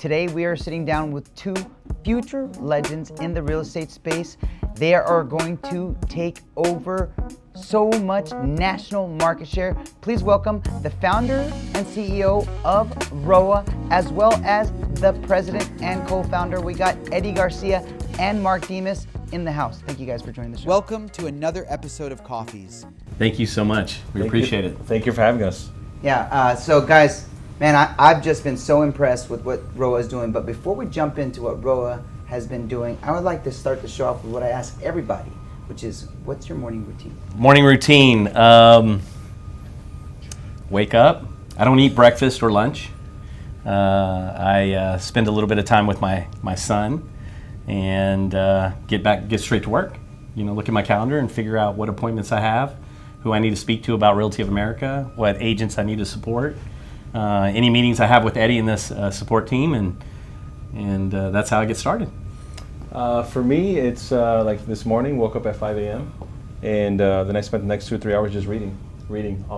Today we are sitting down with two future legends in the real estate space. They are going to take over so much national market share. Please welcome the founder and CEO of ROA, as well as the president and co-founder. We got Eddie Garcia and Mark Dimas in the house. Thank you guys for joining the show. Welcome to another episode of Coffeez. Thank you so much. We appreciate it. Thank you for having us. Yeah, so guys, man, I've just been so impressed with what ROA is doing. But before we jump into what ROA has been doing, I would like to start the show off with what I ask everybody, which is, what's your morning routine? Morning routine. Wake up. I don't eat breakfast or lunch. I spend a little bit of time with my son and get straight to work. You know, look at my calendar and figure out what appointments I have, who I need to speak to about Realty of America, what agents I need to support, any meetings I have with Eddie and this support team, and that's how I get started. For me, it's like this morning, woke up at 5 a.m. and then I spent the next 2 or 3 hours just reading,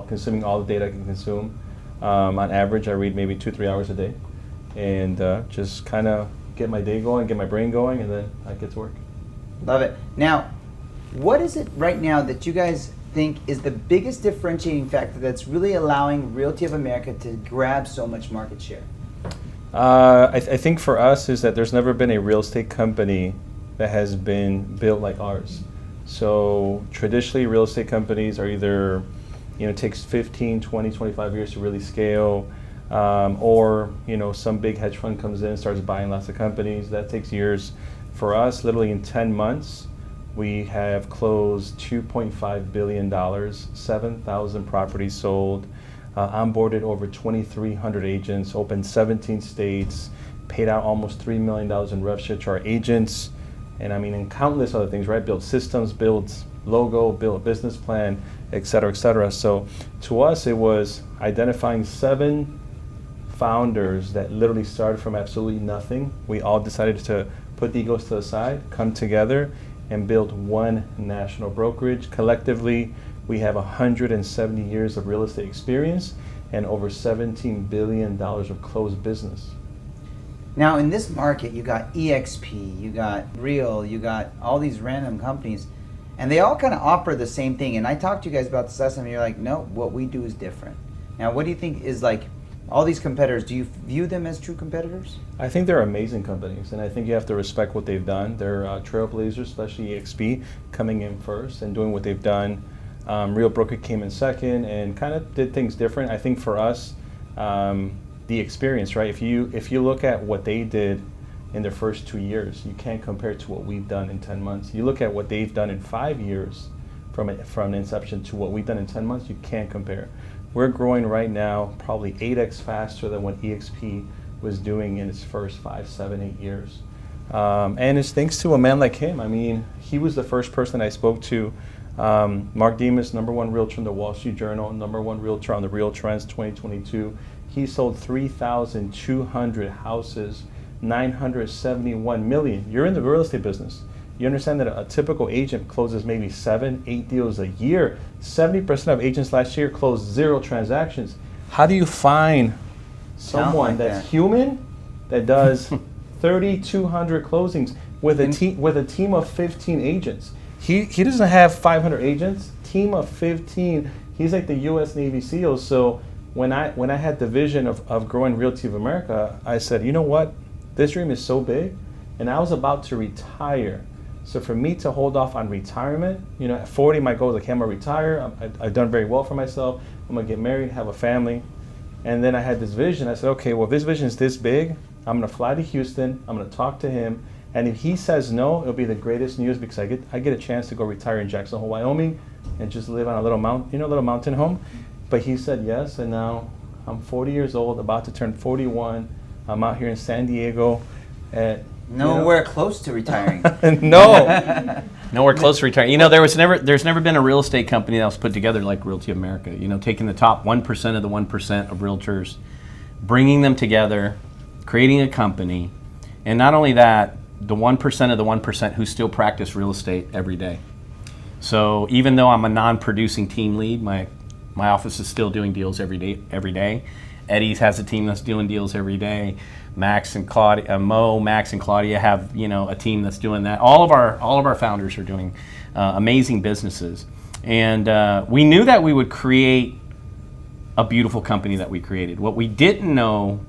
consuming all the data I can consume. On average, I read maybe 2 or 3 hours a day, and just kind of get my day going, get my brain going, and then I get to work. Love it. Now, what is it right now that you guys think is the biggest differentiating factor that's really allowing Realty of America to grab so much market share? I think for us is that there's never been a real estate company that has been built like ours. So traditionally, real estate companies are either, it takes 15, 20, 25 years to really scale, or, some big hedge fund comes in and starts buying lots of companies. That takes years. For us, literally in 10 months, we have closed $2.5 billion, 7,000 properties sold, onboarded over 2,300 agents, opened 17 states, paid out almost $3 million in rev share to our agents, and countless other things, right? Build systems, build logo, build a business plan, et cetera, et cetera. So to us, it was identifying 7 founders that literally started from absolutely nothing. We all decided to put the egos to the side, come together, and build one national brokerage. Collectively, we have 170 years of real estate experience and over $17 billion of closed business. Now, in this market, you got EXP, you got Real, you got all these random companies, and they all kind of offer the same thing. And I talked to you guys about this last time, and you're like, no, what we do is different. Now, what do you think is like all these competitors? Do you view them as true competitors? I think they're amazing companies, and I think you have to respect what they've done. They're trailblazers, especially EXP, coming in first and doing what they've done. Real Brokerage came in second and kind of did things different. I think for us, the experience, right? If you look at what they did in their first 2 years, you can't compare it to what we've done in 10 months. You look at what they've done in 5 years from inception to what we've done in 10 months, you can't compare. We're growing right now probably 8x faster than what EXP was doing in its first 5, 7, 8 years. And it's thanks to a man like him. He was the first person I spoke to. Mark Dimas, #1 realtor in the Wall Street Journal, #1 realtor on the Real Trends 2022. He sold 3,200 houses, $971 million. You're in the real estate business. You understand that a typical agent closes maybe 7, 8 deals a year. 70% of agents last year closed 0 transactions. How do you find someone that's human that does 3,200 closings with a team of 15 agents? He doesn't have 500 agents. Team of 15. He's like the U.S. Navy SEALs. So when I had the vision of growing Realty of America, I said, you know what? This dream is so big, and I was about to retire. So for me to hold off on retirement, at 40, my goal is like, I'm gonna retire. I've done very well for myself. I'm gonna get married, have a family. And then I had this vision. I said, okay, well, if this vision is this big, I'm gonna fly to Houston. I'm gonna talk to him. And if he says no, it'll be the greatest news because I get a chance to go retire in Jackson Hole, Wyoming, and just live on a little mountain home. But he said yes, and now I'm 40 years old, about to turn 41. I'm out here in San Diego at nowhere close to retiring. No. Nowhere close to retiring. There's never been a real estate company that was put together like Realty of America. Taking the top 1% of the 1% of realtors, bringing them together, creating a company, and not only that, the 1% of the 1% who still practice real estate every day. So even though I'm a non-producing team lead, my office is still doing deals every day. Eddie's has a team that's doing deals every day. Max and Claudia, Max and Claudia have a team that's doing that. All of our founders are doing amazing businesses, and we knew that we would create a beautiful company that we created. What we didn't know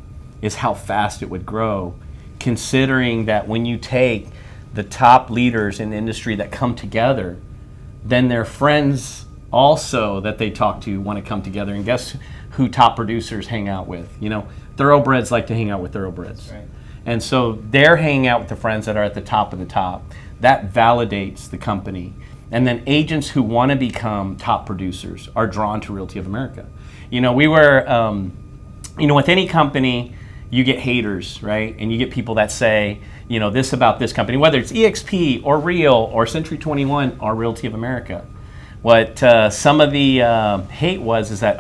is how fast it would grow, considering that when you take the top leaders in the industry that come together, then their friends also that they talk to want to come together. And guess who top producers hang out with? Thoroughbreds like to hang out with thoroughbreds. Right. And so they're hanging out with the friends that are at the top of the top. That validates the company. And then agents who want to become top producers are drawn to Realty of America. We were, with any company, you get haters, right? And you get people that say, this about this company, whether it's EXP or Real or Century 21 or Realty of America. What some of the hate is that,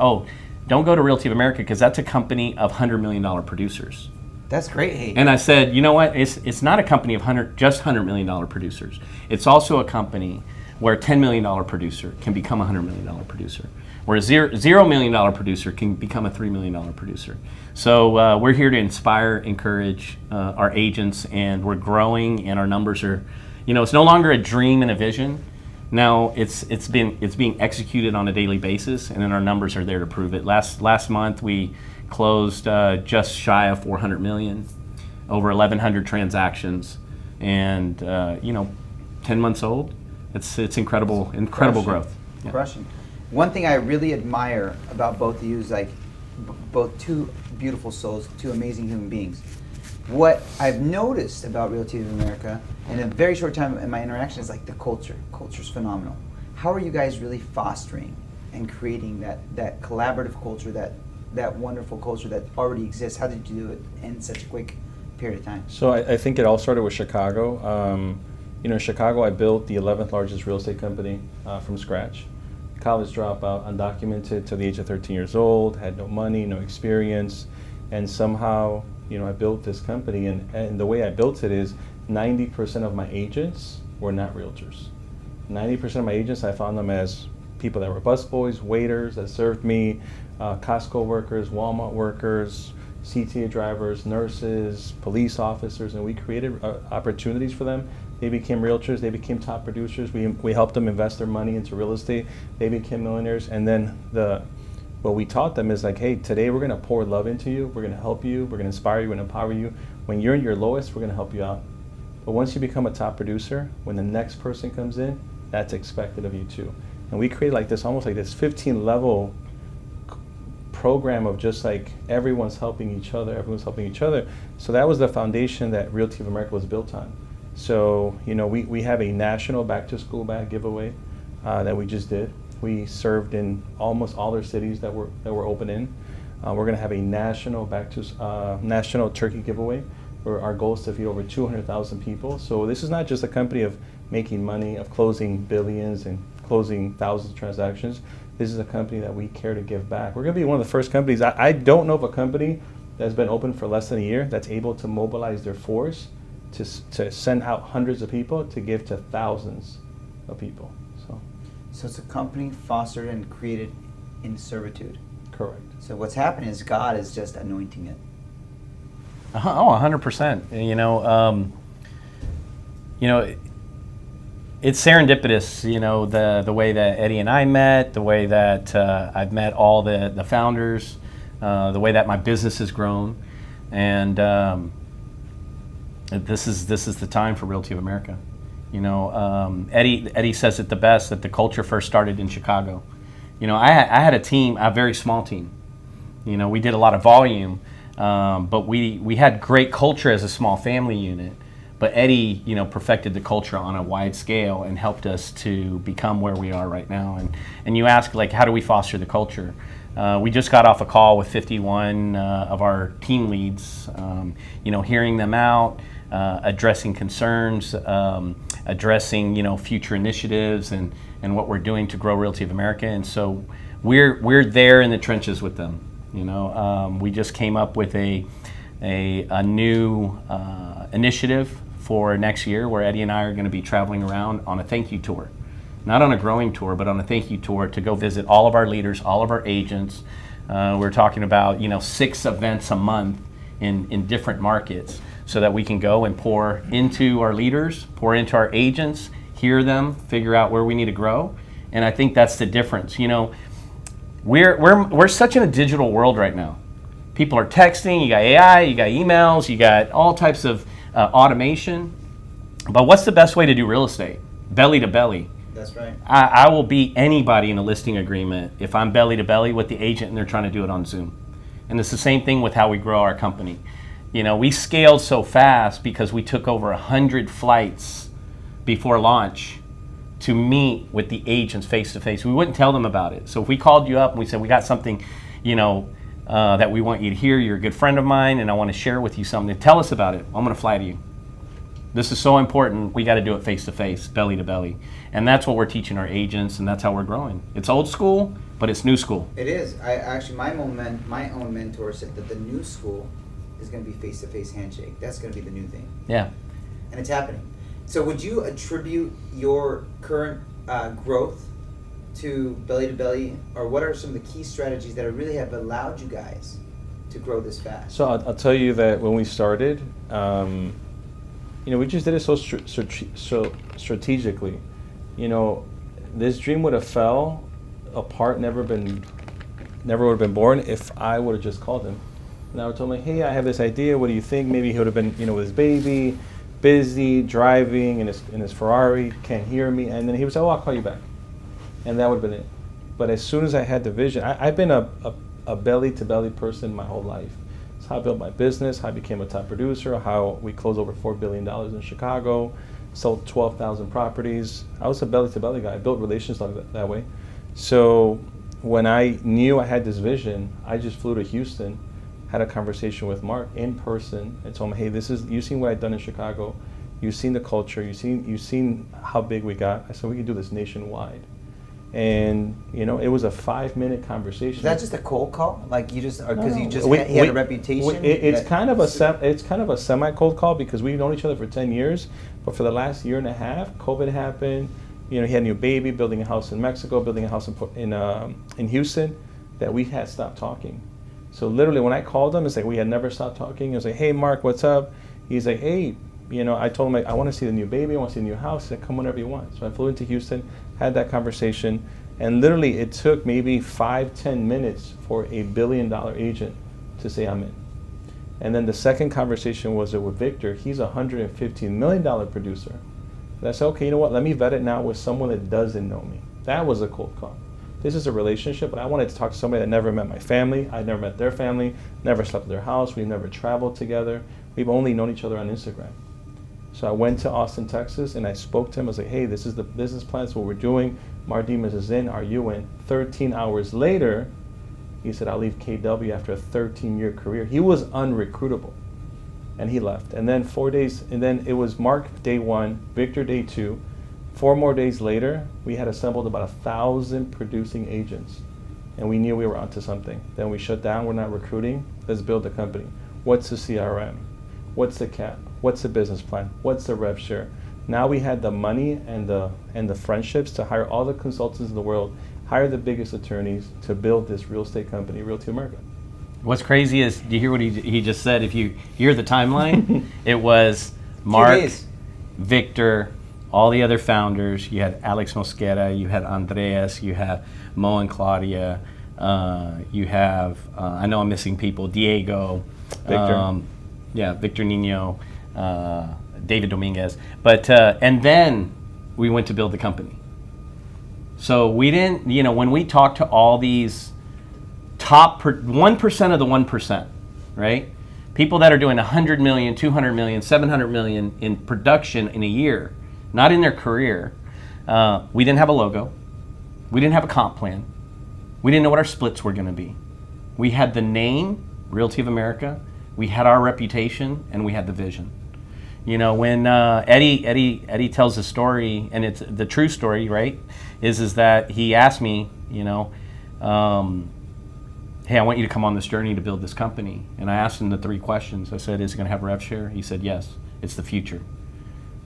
don't go to Realty of America because that's a company of $100 million producers. That's great hate. And I said, you know what? It's not a company of just $100 million producers. It's also a company where a $10 million producer can become a $100 million producer, where a $0 million producer can become a $3 million producer. So we're here to inspire, encourage our agents, and we're growing, and our numbers are, it's no longer a dream and a vision. Now it's being executed on a daily basis, and then our numbers are there to prove it. Last month we closed just shy of 400 million, over 1,100 transactions, and 10 months old. It's incredible growth. Yeah. Crushing. One thing I really admire about both of you is both two beautiful souls, two amazing human beings. What I've noticed about Realty of America in a very short time in my interaction is the culture. Culture's phenomenal. How are you guys really fostering and creating that collaborative culture, that wonderful culture that already exists? How did you do it in such a quick period of time? So I think it all started with Chicago. In Chicago, I built the 11th largest real estate company from scratch. College dropout, undocumented to the age of 13 years old, had no money, no experience, and somehow I built this company, and the way I built it is 90% of my agents were not realtors. 90% of my agents, I found them as people that were busboys, waiters that served me, Costco workers, Walmart workers, CTA drivers, nurses, police officers, and we created opportunities for them. They became realtors, they became top producers, we helped them invest their money into real estate, they became millionaires, and then what we taught them is hey, today we're gonna pour love into you, we're gonna help you, we're gonna inspire you, we're gonna empower you. When you're in your lowest, we're gonna help you out. But once you become a top producer, when the next person comes in, that's expected of you too. And we created this 15-level program of just everyone's helping each other, So that was the foundation that Realty of America was built on. So, we have a national back-to-school bag giveaway that we just did. We served in almost all their cities that we're open in. We're going to have a national national turkey giveaway, where our goal is to feed over 200,000 people. So this is not just a company of making money, of closing billions and closing thousands of transactions. This is a company that we care to give back. We're going to be one of the first companies. I don't know of a company that's been open for less than a year that's able to mobilize their force to send out hundreds of people to give to thousands of people. So it's a company fostered and created in servitude. Correct. So what's happening is God is just anointing it. Oh, 100%. It's serendipitous, the way that Eddie and I met, the way that I've met all the founders, the way that my business has grown, and this is the time for Realty of America. Eddie says it the best, that the culture first started in Chicago. I had a team, a very small team. We did a lot of volume, but we had great culture as a small family unit. But Eddie, perfected the culture on a wide scale and helped us to become where we are right now. And you ask, how do we foster the culture? We just got off a call with 51 of our team leads, hearing them out, addressing concerns, addressing future initiatives and what we're doing to grow Realty of America. And so we're there in the trenches with them. We just came up with a new initiative for next year, where Eddie and I are going to be traveling around on a thank you tour. Not on a growing tour, but on a thank you tour to go visit all of our leaders, all of our agents. We're talking about 6 events a month in different markets so that we can go and pour into our leaders, pour into our agents, hear them, figure out where we need to grow. And I think that's the difference. You know, we're such in a digital world right now. People are texting, you got AI, you got emails, you got all types of automation. But what's the best way to do real estate? Belly to belly. That's right. I will beat anybody in a listing agreement if I'm belly to belly with the agent and they're trying to do it on Zoom. And it's the same thing with how we grow our company. You know, we scaled so fast because we took over 100 flights before launch to meet with the agents face to face. We wouldn't tell them about it. So if we called you up and we said, we got something, you know, that we want you to hear, you're a good friend of mine and I want to share with you something, tell us about it. I'm going to fly to you. This is so important. We got to do it face to face, belly to belly. And that's what we're teaching our agents, and that's how we're growing. It's old school, but it's new school. It is. I actually, my own mentor said that the new school is going to be face to face handshake. That's going to be the new thing. Yeah. And it's happening. So would you attribute your current growth to belly, or what are some of the key strategies that really have allowed you guys to grow this fast? So I'll tell you that when we started, you know, we just did it so strategically. You know, this dream would have fell apart, never would have been born if I would have just called him. And I would tell him, like, hey, I have this idea. What do you think? Maybe he would have been, you know, with his baby, busy, driving in his Ferrari, can't hear me. And then he would say, oh, I'll call you back. And that would have been it. But as soon as I had the vision, I've been a belly-to-belly person my whole life. It's how I built my business, how I became a top producer, how we closed over $4 billion in Chicago, sold 12,000 properties. I was a belly-to-belly guy. I built relations that way. So when I knew I had this vision, I just flew to Houston, had a conversation with Mark in person, and told him, hey, you've seen what I've done in Chicago. You've seen the culture. You've seen how big we got. I said, we can do this nationwide. And you know, it was a 5-minute conversation. Is that just a cold call? Like you just, because he had a reputation? It's kind of a semi-cold call because we've known each other for 10 years, but for the last year and a half, COVID happened. You know, he had a new baby, building a house in Mexico, building a house in Houston, that we had stopped talking. So literally, when I called him, it's like we had never stopped talking. I was like, hey, Mark, what's up? He's like, hey, you know, I told him, like, I want to see the new baby, I want to see the new house. He said, come whenever you want. So I flew into Houston, had that conversation, and literally it took maybe 5-10 minutes for a $1 billion agent to say I'm in. And then the second conversation was with Victor. He's a $115 million producer. And I said, okay, you know what, let me vet it now with someone that doesn't know me. That was a cold call. This is a relationship, but I wanted to talk to somebody that never met my family. I'd never met their family, never slept at their house, we've never traveled together. We've only known each other on Instagram. So I went to Austin, Texas, and I spoke to him. I was like, hey, this is the business plan, this is what we're doing. Mark Dimas is in, are you in? 13 hours later, he said, I'll leave KW after a 13-year career. He was unrecruitable, and he left. And then 4 days, and then it was Mark day 1, Victor day 2. 4 more days later, we had assembled about 1,000 producing agents, and we knew we were onto something. Then we shut down, we're not recruiting, let's build a company. What's the CRM? What's the cap? What's the business plan? What's the rev share? Now we had the money and the friendships to hire all the consultants in the world, hire the biggest attorneys to build this real estate company, Realty of America. What's crazy is, do you hear what he just said? If you hear the timeline, it was Mark, Victor, all the other founders. You had Alex Mosquera, you had Andreas, you have Mo and Claudia, you have, I know I'm missing people, Diego, Victor. Victor Nino, David Dominguez. But, and then we went to build the company. So we didn't, you know, when we talked to all these top 1% of the 1%, right? People that are doing 100 million, 200 million, 700 million in production in a year, not in their career. We didn't have a logo. We didn't have a comp plan. We didn't know what our splits were going to be. We had the name, Realty of America. We had our reputation, and we had the vision. You know, when Eddie tells the story, and it's the true story, right? Is that he asked me, you know, hey, I want you to come on this journey to build this company. And I asked him the 3 questions. I said, is it going to have rev share? He said, yes. It's the future.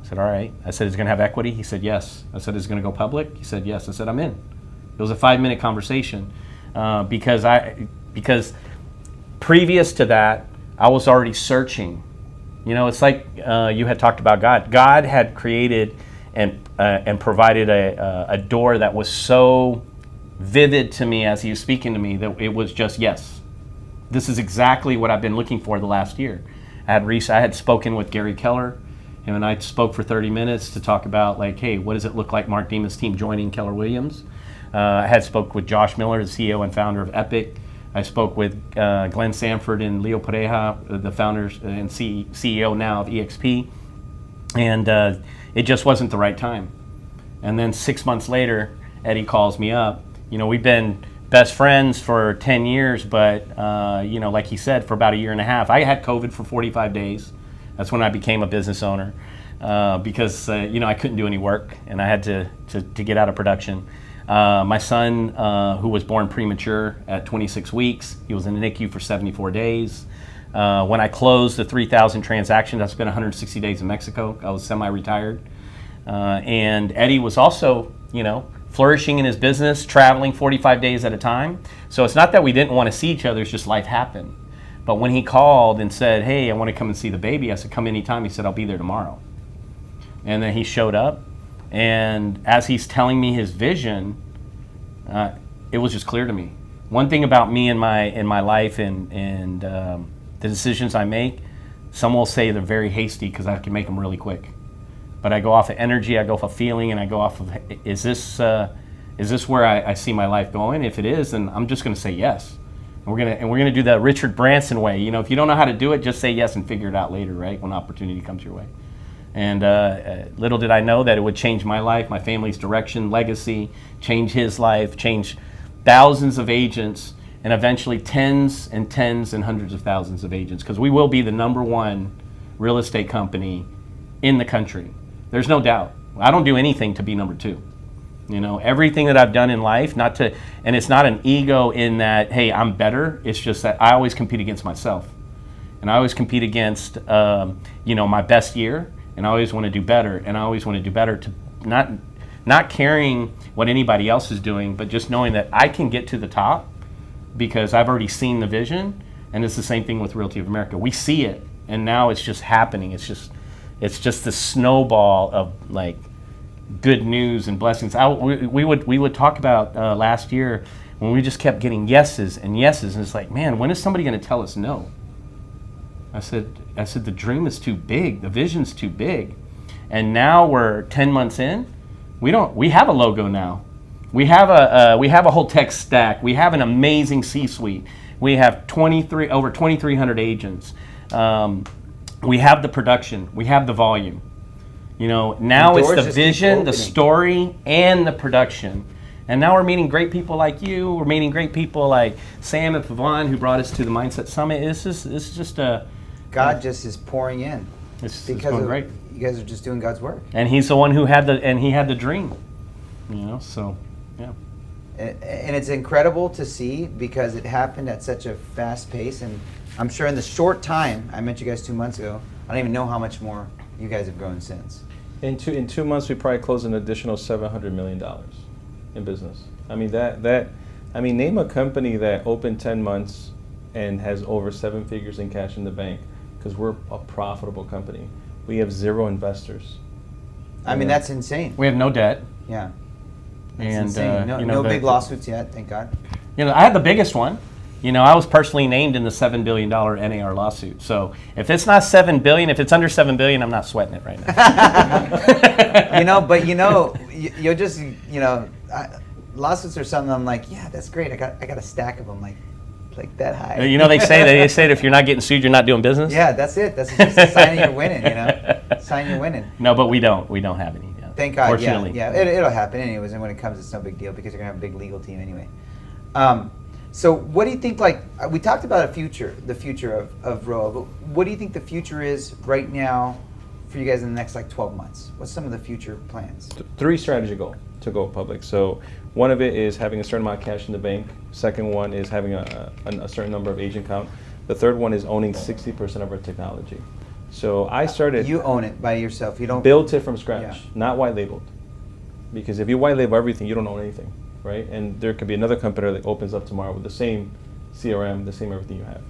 I said, all right. I said, is it going to have equity? He said, yes. I said, is it going to go public? He said, yes. I said, I'm in. It was a 5-minute conversation because previous to that, I was already searching. You know, it's like you had talked about God. God had created and provided a door that was so vivid to me as he was speaking to me that it was just yes. This is exactly what I've been looking for the last year. I had spoken with Gary Keller. Him and I spoke for 30 minutes to talk about, like, hey, what does it look like Mark Dimas' team joining Keller Williams? I had spoke with Josh Miller, the CEO and founder of Epic. I spoke with Glenn Sanford and Leo Pareja, the founders and CEO now of EXP. And it just wasn't the right time. And then 6 months later, Eddie calls me up. You know, we've been best friends for 10 years, but, you know, like he said, for about a year and a half. I had COVID for 45 days. That's when I became a business owner because, you know, I couldn't do any work and I had to get out of production. My son, who was born premature at 26 weeks, he was in the NICU for 74 days. When I closed the 3,000 transactions, I spent 160 days in Mexico. I was semi-retired. And Eddie was also, you know, flourishing in his business, traveling 45 days at a time. So it's not that we didn't want to see each other, it's just life happened. But when he called and said, hey, I want to come and see the baby, I said, come anytime. He said, I'll be there tomorrow. And then he showed up. And as he's telling me his vision, it was just clear to me. One thing about me in my life and the decisions I make, some will say they're very hasty because I can make them really quick. But I go off of energy, I go off of feeling, and I go off of, is this where I see my life going? If it is, then I'm just going to say yes. And we're gonna do the Richard Branson way. You know, if you don't know how to do it, just say yes and figure it out later, right? When opportunity comes your way. And little did I know that it would change my life, my family's direction, legacy, change his life, change thousands of agents, and eventually tens and hundreds of thousands of agents, because we will be the #1 real estate company in the country. There's no doubt. I don't do anything to be #2. You know, everything that I've done in life, and it's not an ego in that, hey, I'm better. It's just that I always compete against myself. And I always compete against, you know, my best year. And I always want to do better. And I always want to do better to not caring what anybody else is doing, but just knowing that I can get to the top because I've already seen the vision. And it's the same thing with Realty of America. We see it, and now it's just happening. It's just the snowball of, like, good news and blessings. We would talk about last year when we just kept getting yeses and yeses, and it's like, man, when is somebody going to tell us no? I said the dream is too big, the vision's too big, and now we're 10 months in. We have a logo now. We have a whole tech stack. We have an amazing C-suite. We have over 2,300 agents. We have the production. We have the volume. You know, now it's the vision, the story, and the production. And now we're meeting great people like you. We're meeting great people like Sam and Pavon, who brought us to the Mindset Summit. It's just a... God just is pouring in. It's going great. You guys are just doing God's work. And he's the one who had the dream. You know, so, yeah. And it's incredible to see because it happened at such a fast pace. And I'm sure in the short time, I met you guys 2 months ago, I don't even know how much more you guys have grown since. In 2 months, we probably closed an additional $700 million in business. I mean, name a company that opened 10 months and has over 7 figures in cash in the bank, because we're a profitable company. We have 0 investors. I mean, that's insane. We have no debt. Yeah. That's and insane. No big lawsuits yet, thank God. You know, I had the biggest one. You know, I was personally named in the $7 billion NAR lawsuit. So if it's not $7 billion, if it's under $7 billion, I'm not sweating it right now. You'll just, lawsuits are something I'm like, yeah, that's great. I got a stack of them like that high. You know, they say that if you're not getting sued, you're not doing business. Yeah, that's it. That's just a sign you're winning. Sign you're winning. No, but we don't have any. Yeah. Thank God. Fortunately. Yeah. It'll happen anyways, and when it comes, it's no big deal because you're gonna have a big legal team anyway. So what do you think, like, we talked about the future of ROA, but what do you think the future is right now for you guys in the next, 12 months? What's some of the future plans? 3 strategy goals to go public. So one of it is having a certain amount of cash in the bank. Second one is having a certain number of agent count. The third one is owning 60% of our technology. So I started... You own it by yourself. You don't... Built it from scratch, not white labeled. Because if you white label everything, you don't own anything. Right, and there could be another competitor that opens up tomorrow with the same CRM, the same everything you have.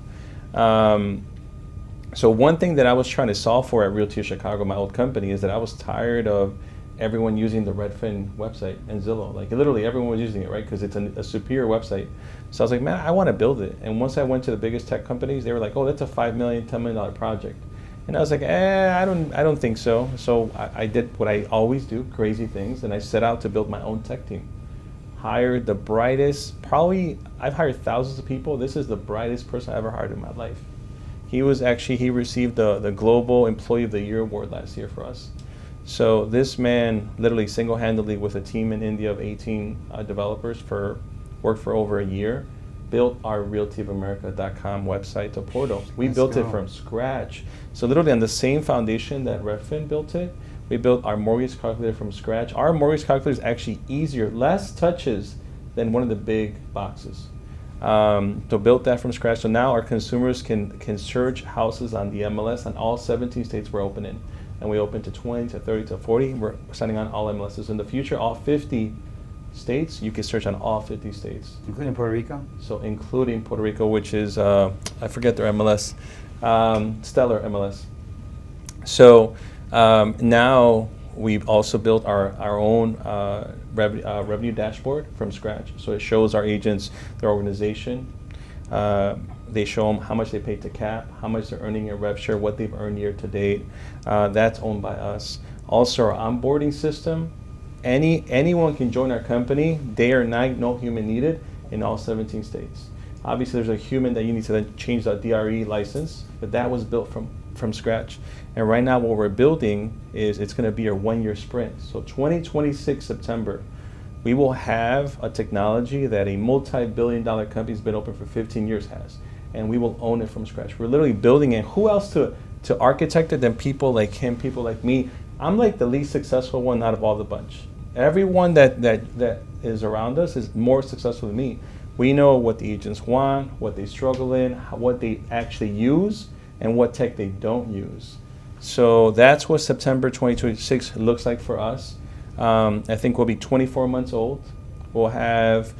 So one thing that I was trying to solve for at Realty of Chicago, my old company, is that I was tired of everyone using the Redfin website and Zillow. Like literally everyone was using it, right? Because it's a superior website. So I was like, man, I want to build it. And once I went to the biggest tech companies, they were like, oh, that's a $5 million, $10 million project. And I was like, I don't think so. So I did what I always do, crazy things, and I set out to build my own tech team. Hired the brightest, probably, I've hired thousands of people. This is the brightest person I ever hired in my life. He received the Global Employee of the Year award last year for us. So this man literally single-handedly with a team in India of 18 developers worked for over a year, built our realtyofamerica.com website to portal. We built it from scratch. So literally on the same foundation that Redfin built it, we built our mortgage calculator from scratch. Our mortgage calculator is actually easier, less touches than one of the big boxes. So built that from scratch. So now our consumers can search houses on the MLS on all 17 states we're open in. And we open to 20 to 30 to 40. We're signing on all MLSs. In the future, all 50 states, you can search on all 50 states. Including Puerto Rico? So including Puerto Rico, which is, I forget their MLS, Stellar MLS. So now we've also built our own revenue dashboard from scratch. So it shows our agents their organization. They show them how much they paid to cap, how much they're earning in rev share, what they've earned year to date. That's owned by us. Also our onboarding system. Anyone can join our company, day or night, no human needed, in all 17 states. Obviously there's a human that you need to then change the DRE license, but that was built from scratch. And right now what we're building is it's gonna be a 1-year sprint. So 2026 September, we will have a technology that a multi-billion-dollar company's been open for 15 years has. And we will own it from scratch. We're literally building it. Who else to architect it than people like him, people like me? I'm like the least successful one out of all the bunch. Everyone that is around us is more successful than me. We know what the agents want, what they struggle in, what they actually use, and what tech they don't use. So that's what September 2026 looks like for us. I think we'll be 24 months old. We'll have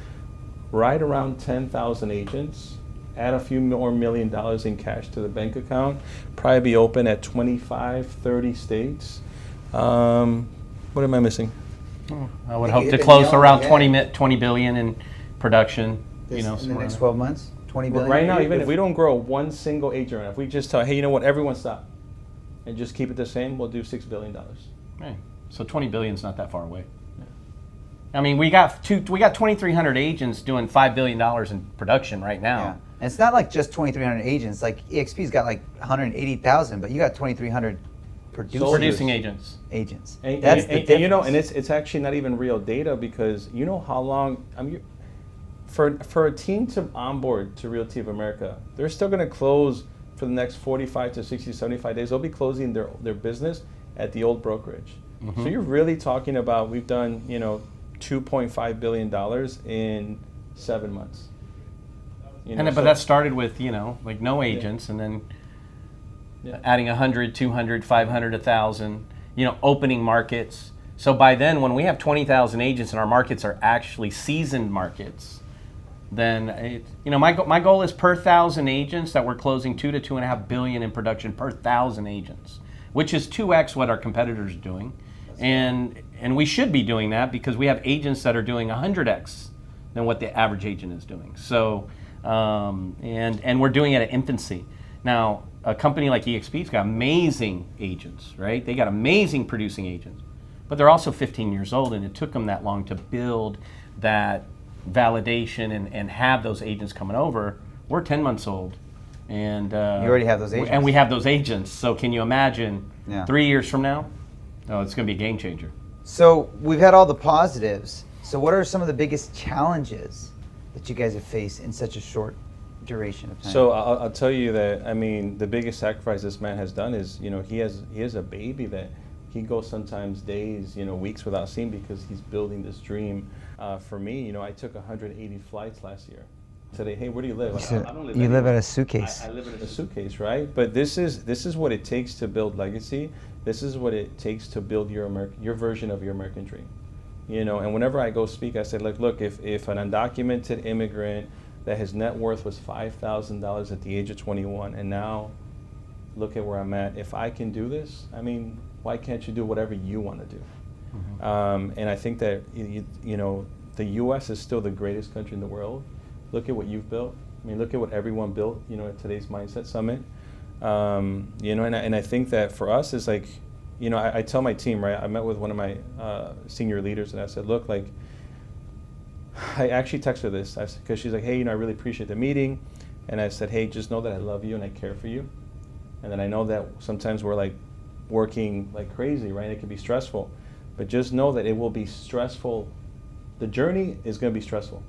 right around 10,000 agents, add a few more $1 million in cash to the bank account, probably be open at 25, 30 states. What am I missing? I would hope to close around 20 billion in production. In the next 12 months, 20 billion. Right now, even if we don't grow one single agent, if we just tell, hey, you know what, everyone stop, and just keep it the same, we'll do $6 billion. Right. So 20 billion is not that far away. Yeah. I mean, we got 2,300 agents doing $5 billion in production right now. Yeah. And it's not like just 2,300 agents. Like EXP's got like 180,000, but you got 2,300 producing agents. And, That's the difference. you know, and it's actually not even real data, because you know how long, for a team to onboard to Realty of America, they're still going to close for the next 45 to 60, 75 days. They'll be closing their business at the old brokerage. Mm-hmm. So you're really talking about, we've done, $2.5 billion in 7 months. But that started with, like no agents, and then adding 100, 200, 500, 1,000, opening markets. So by then, when we have 20,000 agents and our markets are actually seasoned markets, then my goal is per 1,000 agents that we're closing 2 to 2.5 billion in production per 1,000 agents, which is 2x what our competitors are doing, and we should be doing that because we have agents that are doing 100x than what the average agent is doing. So and we're doing it at infancy. Now, a company like EXP's got amazing agents, right? They got amazing producing agents, but they're also 15 years old, and it took them that long to build that validation and have those agents coming over. We're 10 months old, and you already have those agents. And we have those agents. So can you imagine 3 years from now? Oh, it's going to be a game changer. So we've had all the positives. So what are some of the biggest challenges that you guys have faced in such a short duration of time? So I'll tell you that, the biggest sacrifice this man has done is, he has a baby that he goes sometimes days, weeks without seeing, because he's building this dream. For me, I took 180 flights last year. Today, hey, where do you live? I don't live you live in a suitcase. I live in a suitcase, right? But this is what it takes to build legacy. This is what it takes to build your version of your American dream. And whenever I go speak, I say, look, if an undocumented immigrant that his net worth was $5,000 at the age of 21, and now look at where I'm at. If I can do this, I mean, why can't you do whatever you want to do? And I think that, you know, the U.S. is still the greatest country in the world. Look at what you've built. I mean, look at what everyone built, you know, at today's Mindset Summit. You know, and I think that for us is like, you know, I tell my team, right, I met with one of my senior leaders and I said, look, like, I actually texted her this because she's like, hey, you know, I really appreciate the meeting. And I said, hey, just know that I love you and I care for you. And then I know that sometimes we're like working like crazy, right? It can be stressful. But just know that it will be stressful. The journey is going to be stressful,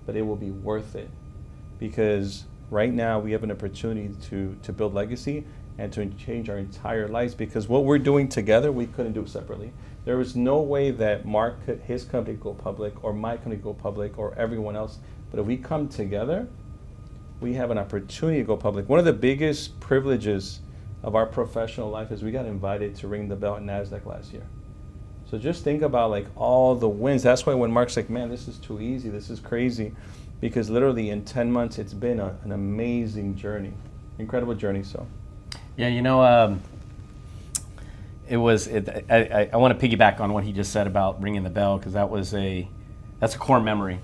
but it will be worth it. Because right now we have an opportunity to build legacy and to change our entire lives. Because what we're doing together, we couldn't do separately. There was no way that Mark could, his company go public, or my company go public, or everyone else. But if we come together, we have an opportunity to go public. One of the biggest privileges of our professional life is we got invited to ring the bell at NASDAQ last year. So just think about like all the wins. That's why when Mark's like, man, this is too easy, this is crazy. Because literally in 10 months, it's been an amazing journey, incredible journey, so. Yeah, you know, I want to piggyback on what he just said about ringing the bell, because that's a core memory,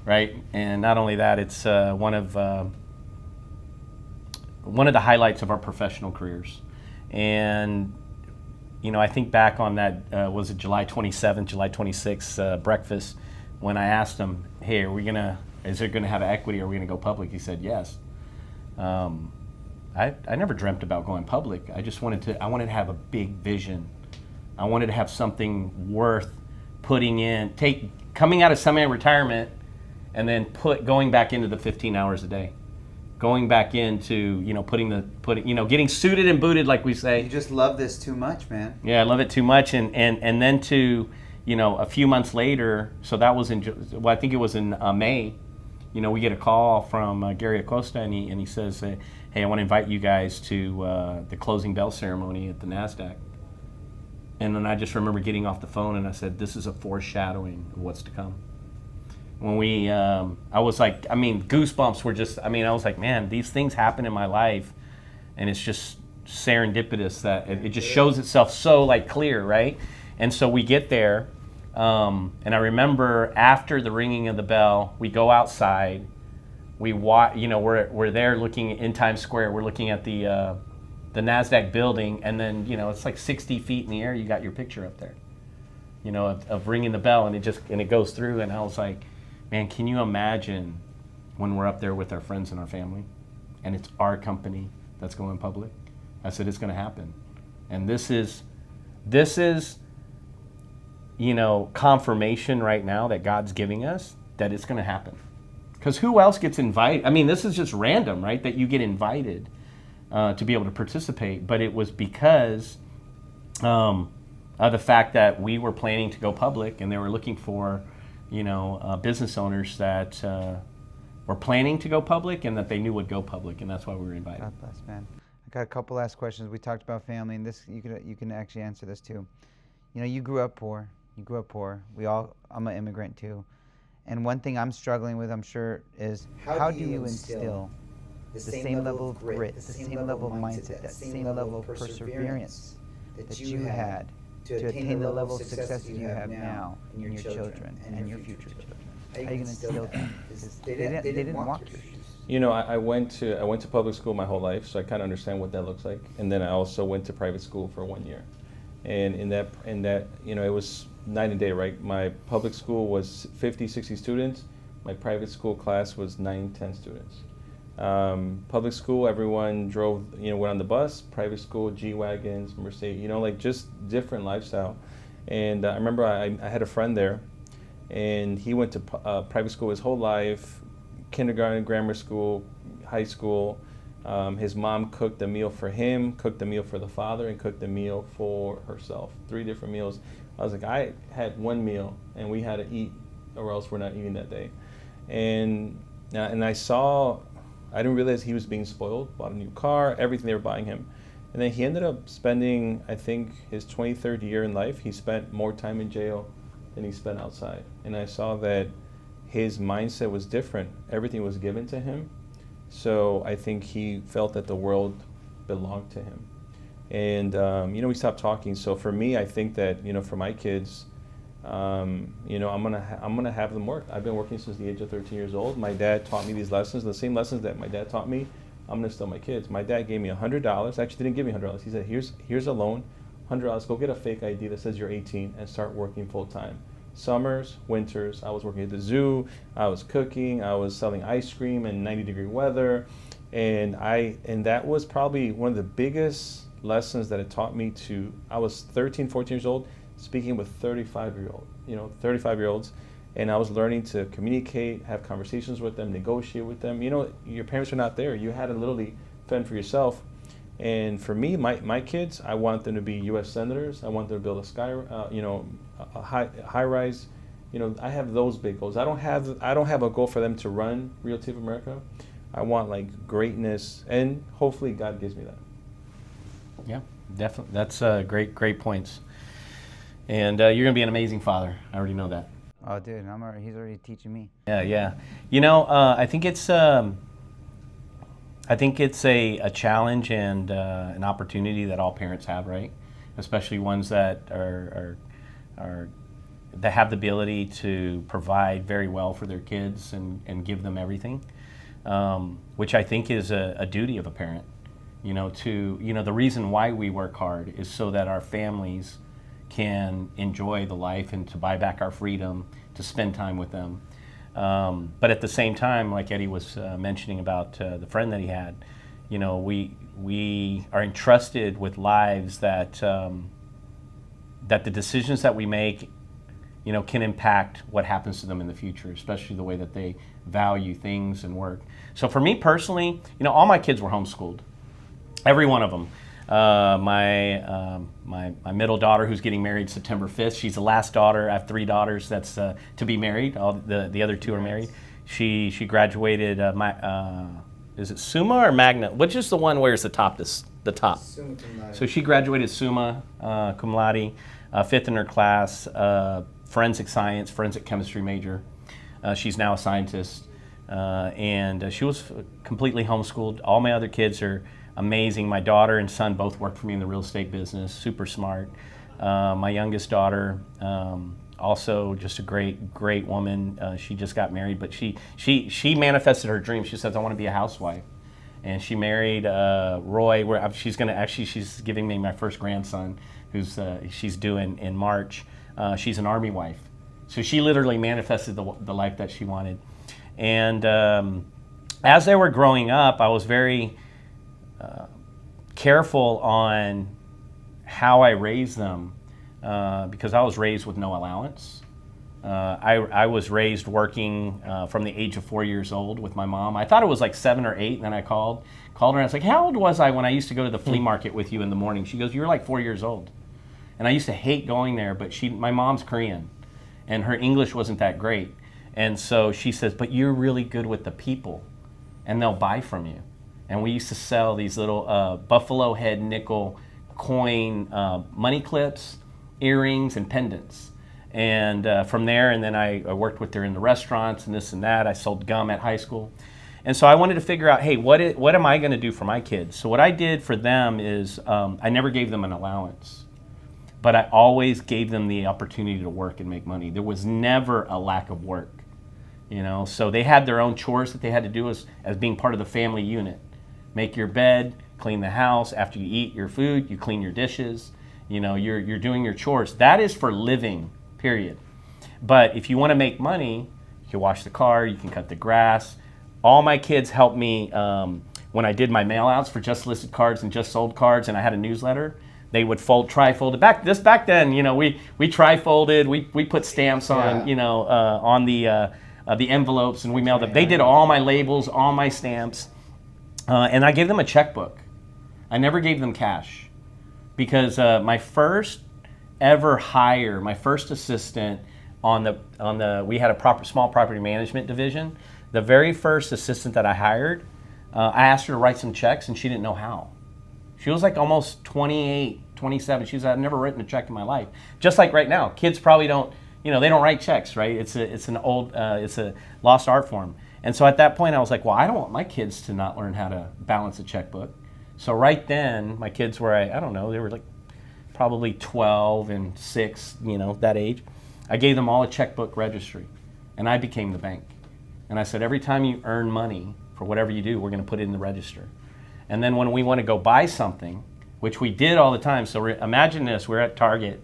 right? And not only that, it's one of the highlights of our professional careers. And you know, I think back on that, was it July 27th, July 26th breakfast, when I asked him, hey, is it going to have equity, or are we going to go public? He said yes. I never dreamt about going public. I just wanted to have a big vision. I wanted to have something worth putting in, coming out of semi-retirement, and then going back into the 15 hours a day. Going back into, you know, getting suited and booted, like we say. You just love this too much, man. Yeah, I love it too much, and then to, you know, a few months later. So that was I think it was in May. You know, we get a call from Gary Acosta, and he says, hey, I want to invite you guys to the closing bell ceremony at the NASDAQ. And then I just remember getting off the phone, and I said, this is a foreshadowing of what's to come. When I was like, I mean, goosebumps were just, I mean, I was like, man, these things happen in my life, and it's just serendipitous that it just shows itself so like clear, right? And so we get there, and I remember after the ringing of the bell, we go outside, we watch, you know, we're there looking in Times Square, we're looking at the NASDAQ building, and then, you know, it's like 60 feet in the air, you got your picture up there, you know, of ringing the bell, and it goes through, and I was like, man, can you imagine when we're up there with our friends and our family, and it's our company that's going public? I said, it's going to happen. And this is, you know, confirmation right now that God's giving us that it's going to happen. Because who else gets invited? I mean, this is just random, right, that you get invited to be able to participate. But it was because of the fact that we were planning to go public, and they were looking for, you know, business owners that were planning to go public and that they knew would go public, and that's why we were invited. God bless, man. I got a couple last questions. We talked about family, and this you can actually answer this too. You know, you grew up poor. I'm an immigrant too. And one thing I'm struggling with, I'm sure, is how do you instill the same level of grit, the same level of mindset, that same level of perseverance that you had to attain the level of success that you have now in your children and your future children? How are you going to instill that? Because they didn't walk your shoes. You know, I went to public school my whole life, so I kind of understand what that looks like. And then I also went to private school for 1 year. And in that, you know, it was night and day, right? My public school was 50, 60 students. My private school class was 9, 10 students. Public school, everyone drove, you know, went on the bus. Private school, G-Wagons, Mercedes, you know, like just different lifestyle. And I remember I had a friend there, and he went to private school his whole life, kindergarten, grammar school, high school. His mom cooked a meal for him, cooked a meal for the father, and cooked a meal for herself. 3 different meals. I was like, I had 1 meal, and we had to eat, or else we're not eating that day. And I didn't realize he was being spoiled, bought a new car, everything they were buying him. And then he ended up spending, I think, his 23rd year in life, he spent more time in jail than he spent outside. And I saw that his mindset was different. Everything was given to him. So I think he felt that the world belonged to him. And we stopped talking. So for me, I think that for my kids, I'm gonna have them work. I've been working since the age of 13 years old. My dad taught me these lessons, the same lessons that my dad taught me. I'm gonna instill my kids. My dad gave me $100. Actually, didn't give me $100. He said, "Here's a loan, $100. Go get a fake ID that says you're 18 and start working full time." Summers, winters, I was working at the zoo. I was cooking. I was selling ice cream in 90-degree weather, and that was probably one of the biggest lessons that it taught me to. I was 13, 14 years old, speaking with 35-year-olds, and I was learning to communicate, have conversations with them, negotiate with them. Your parents are not there. You had to literally fend for yourself. And for me, my kids, I want them to be U.S. senators. I want them to build a high rise. I have those big goals. I don't have a goal for them to run Realty of America. I want like greatness, and hopefully God gives me that. Yeah, definitely. That's great points. And you're going to be an amazing father. I already know that. Oh, dude, he's already teaching me. Yeah. I think it's a challenge and an opportunity that all parents have, right? Especially ones that that have the ability to provide very well for their kids and give them everything, which I think is a duty of a parent. The reason why we work hard is so that our families can enjoy the life and to buy back our freedom, to spend time with them. But at the same time, like Eddie was mentioning about the friend that he had, we are entrusted with lives that the decisions that we make, can impact what happens to them in the future, especially the way that they value things and work. So for me personally, all my kids were homeschooled, every one of them. My middle daughter, who's getting married September 5th, she's the last daughter. I have 3 daughters that's to be married. All the other 2 are married. She graduated. Is it Summa or Magna? Which is the one where it's the top? The top. Summa cum laude. So she graduated Summa cum laude, 5th in her class. Forensic science, forensic chemistry major. She's now a scientist, and she was completely homeschooled. All my other kids are amazing. My daughter and son both work for me in the real estate business, super smart. My youngest daughter, also just a great woman. She just got married, but she manifested her dream. She says, "I want to be a housewife." And she married Roy, where she's giving me my first grandson, who's she's due in March. She's an Army wife. So she literally manifested the life that she wanted. And as they were growing up, I was very careful on how I raised them, because I was raised with no allowance. I was raised working from the age of 4 years old with my mom. I thought it was like 7 or 8, and then I called her and I was like, "How old was I when I used to go to the flea market with you in the morning?" She goes, "You were like 4 years old." And I used to hate going there, but my mom's Korean, and her English wasn't that great. And so she says, "But you're really good with the people, and they'll buy from you." And we used to sell these little buffalo head nickel coin money clips, earrings, and pendants. And from there, and then I worked with her in the restaurants and this and that. I sold gum at high school. And so I wanted to figure out, hey, what am I going to do for my kids? So what I did for them is I never gave them an allowance, but I always gave them the opportunity to work and make money. There was never a lack of work, So they had their own chores that they had to do as being part of the family unit. Make your bed, clean the house. After you eat your food, you clean your dishes. You're doing your chores. That is for living, period. But if you want to make money, you can wash the car, you can cut the grass. All my kids helped me when I did my mail outs for just listed cards and just sold cards, and I had a newsletter. They would tri-fold it. Back then, we tri-folded. We put stamps on, on the envelopes, and we mailed them. They did all my labels, all my stamps, and I gave them a checkbook. I never gave them cash, because my first ever hire, my first assistant we had a small property management division. The very first assistant that I hired, I asked her to write some checks, and she didn't know how. She was like almost 28, 27. She said, "I've never written a check in my life." Just like right now, kids probably don't, they don't write checks, right? It's a lost art form. And so at that point, I was like, well, I don't want my kids to not learn how to balance a checkbook. So right then, my kids were, I don't know, they were like probably 12 and 6, you know, that age. I gave them all a checkbook registry, and I became the bank. And I said, every time you earn money for whatever you do, we're going to put it in the register. And then when we want to go buy something, which we did all the time, so imagine this, we're at Target.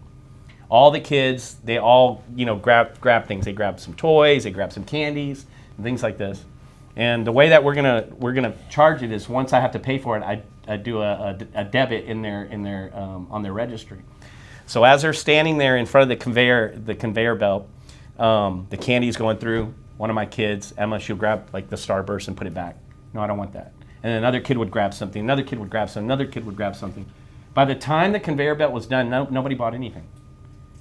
All the kids, they all, you know, grab things. They grab some toys, they grab some candies, and things like this. And the way that we're gonna charge it is once I have to pay for it, I do a debit in their on their registry. So as they're standing there in front of the conveyor belt, the candy's going through. One of my kids, Emma, she'll grab like the Starburst and put it back. No, I don't want that. And then another kid would grab something. Another kid would grab something. Another kid would grab something. By the time the conveyor belt was done, nobody bought anything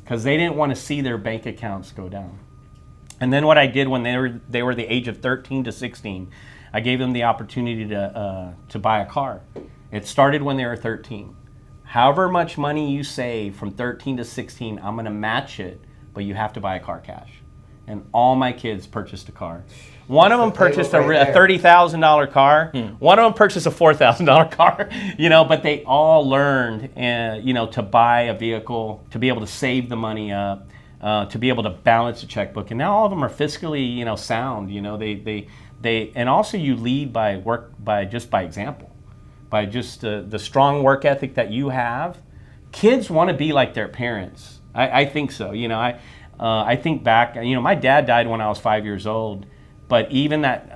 because they didn't want to see their bank accounts go down. And then what I did when they were the age of 13 to 16, I gave them the opportunity to buy a car. It started when they were 13. However much money you save from 13 to 16, I'm going to match it, but you have to buy a car cash. And all my kids purchased a car. One of them purchased a $30,000 car. One of them purchased a $4,000 car. You know, but they all learned, you know, to buy a vehicle, to be able to save the money up, to be able to balance the checkbook. And now all of them are fiscally, you know, sound. You know, they and also you lead by example, by just the strong work ethic that you have. Kids want to be like their parents. I think so. You know, I think back, you know, my dad died when I was 5 years old, but even that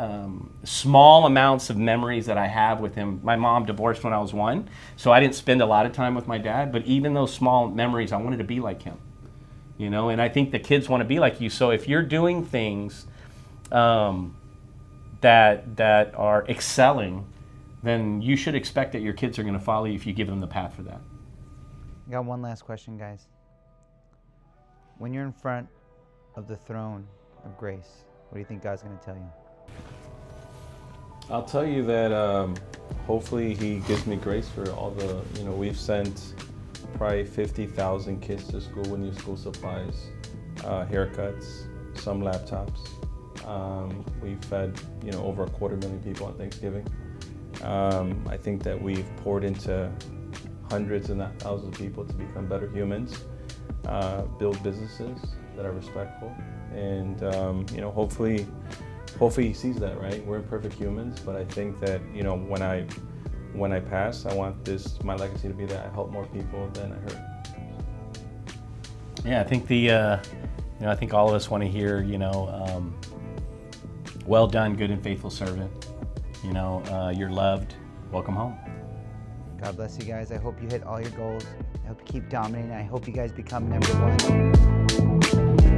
small amounts of memories that I have with him, my mom divorced when I was 1, so I didn't spend a lot of time with my dad, but even those small memories, I wanted to be like him, you know, and I think the kids want to be like you. So if you're doing things that are excelling, then you should expect that your kids are going to follow you if you give them the path for that. I got one last question, guys. When you're in front of the throne of grace, what do you think God's going to tell you? I'll tell you that hopefully he gives me grace for all the, you know, we've sent probably 50,000 kids to school with new school supplies, haircuts, some laptops. We've fed, you know, over 250,000 people on Thanksgiving. I think that we've poured into hundreds and not thousands of people to become better humans, build businesses that are respectful, and you know, hopefully he sees that, right? We're imperfect humans, but I think that, you know, when I pass, I want my legacy to be that I help more people than I hurt. Yeah, I think you know, I think all of us want to hear, you know, well done, good and faithful servant. You know, you're loved. Welcome home. God bless you guys. I hope you hit all your goals. I hope you keep dominating. I hope you guys become #1.